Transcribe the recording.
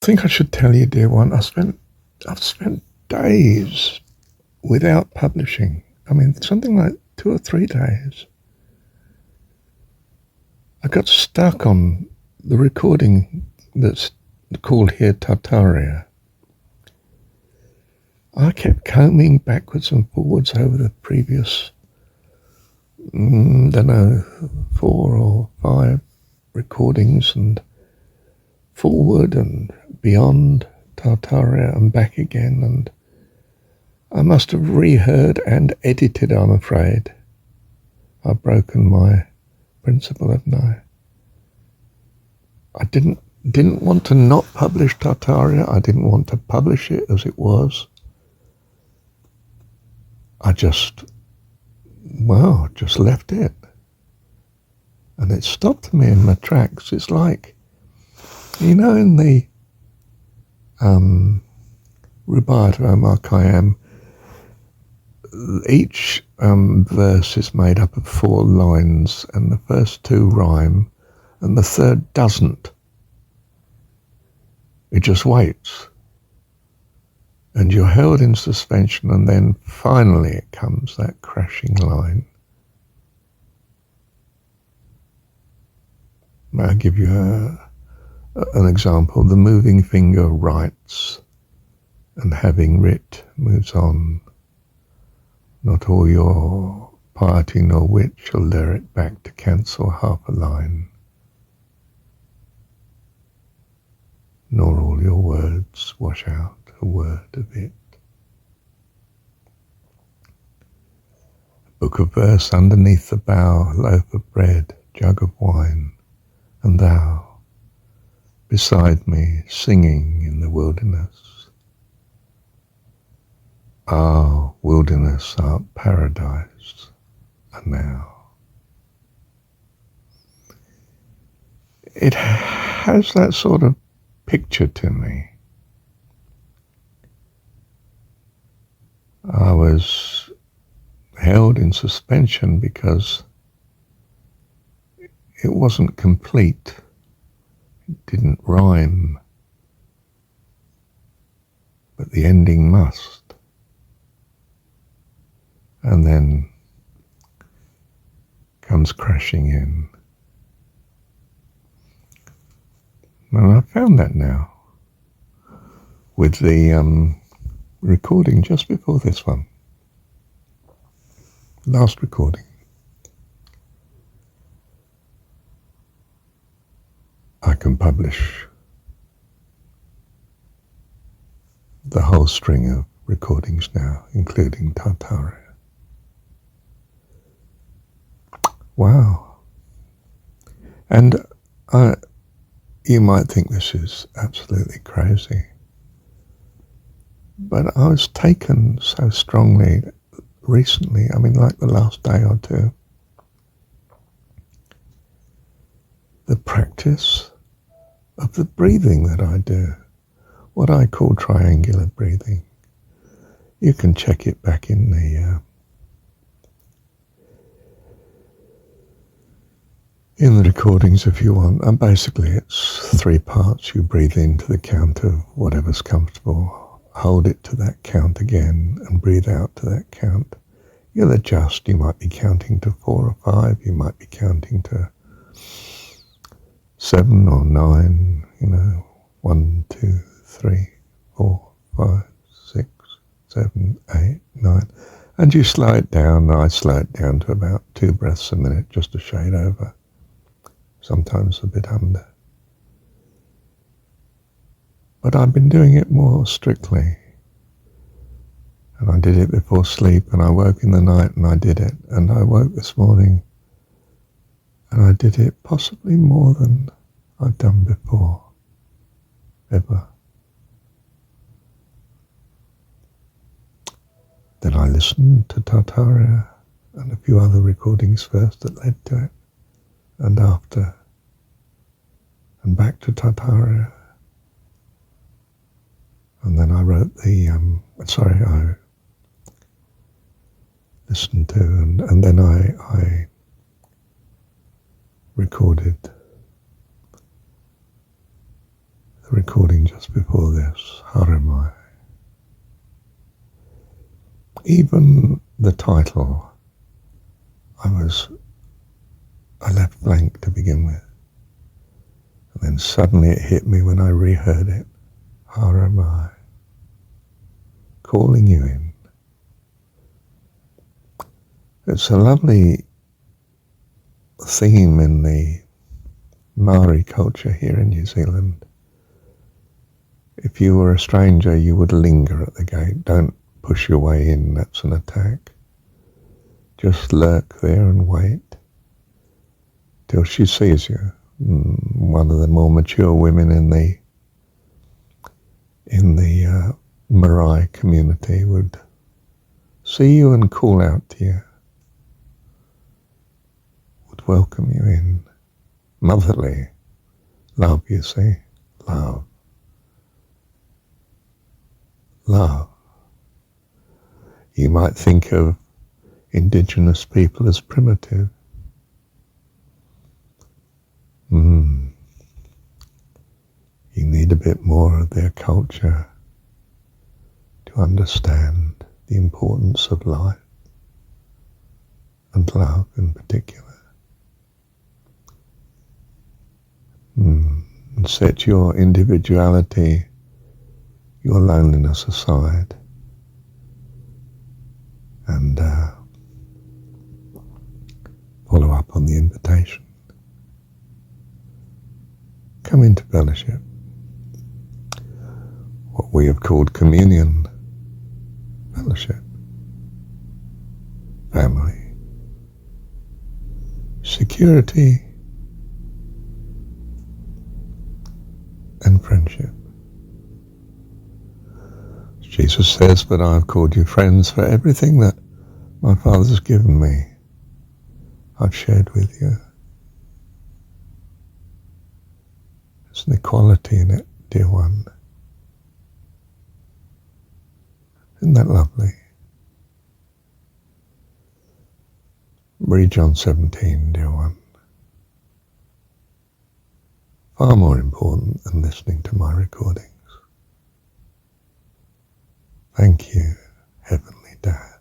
think I should tell you, dear one, I've spent days without publishing. I mean, something like 2 or 3 days. I got stuck on the recording that's called here Tartaria. I kept combing backwards and forwards over the previous, 4 or 5 recordings, and forward and beyond Tartaria and back again, and I must have reheard and edited, I'm afraid. I've broken my principle, haven't I? I didn't want to not publish Tartaria. I didn't want to publish it as it was. I just left it. And it stopped me in my tracks. It's like, in the Rubaiyat of Omar Khayyam, each verse is made up of 4 lines, and the first 2 rhyme, and the third doesn't. It just waits. And you're held in suspension, and then finally it comes, that crashing line. I'll give you an example. The moving finger writes, and having writ moves on. Not all your piety nor wit shall lure it back to cancel half a line, nor all your words wash out a word of it. A book of verse underneath the bough, loaf of bread, jug of wine, and thou beside me singing in the wilderness. Ah, wilderness art paradise, and now. It has that sort of picture to me. I was held in suspension because it wasn't complete. It didn't rhyme, but the ending must. And then comes crashing in. And I found that now with the recording just before this one, last recording. I can publish the whole string of recordings now, including Tartaria. Wow. And you might think this is absolutely crazy, but I was taken so strongly recently, like the last day or 2, the practice of the breathing that I do, what I call triangular breathing. You can check it back in the recordings if you want. And basically it's 3 parts. You breathe into the count of whatever's comfortable, hold it to that count again, and breathe out to that count. You'll adjust. You might be counting to 4 or 5. You might be counting to 7 or 9, 1, 2, 3, 4, 5, 6, 7, 8, 9. And you slow it down. I slow it down to about 2 breaths a minute, just a shade over. Sometimes a bit under. But I've been doing it more strictly. And I did it before sleep, and I woke in the night and I did it. And I woke this morning and I did it possibly more than I've done before, ever. Then I listened to Tartaria and a few other recordings first that led to it, and after, and back to Tartaria. And then I wrote I listened to, and then I recorded the recording just before this, Haramai. Even the title, I left blank to begin with. And then suddenly it hit me when I reheard it. Haramai. Calling you in. It's a lovely theme in the Maori culture here in New Zealand. If you were a stranger, you would linger at the gate. Don't push your way in, that's an attack. Just lurk there and wait till she sees you. One of the more mature women in the Marae community would see you and call out to you, would welcome you in. Motherly love, you see. Love. Love. You might think of indigenous people as primitive. You need a bit more of their culture to understand the importance of life and love in particular. And set your individuality, your loneliness aside, and follow up on the invitation. Come into fellowship, what we have called communion, fellowship, family, security, and friendship. Jesus says, but I have called you friends, for everything that my Father has given me, I've shared with you. There's an equality in it, dear one. Isn't that lovely? Read Jon17, dear one. Far more important than listening to my recordings. Thank you, Heavenly Dad.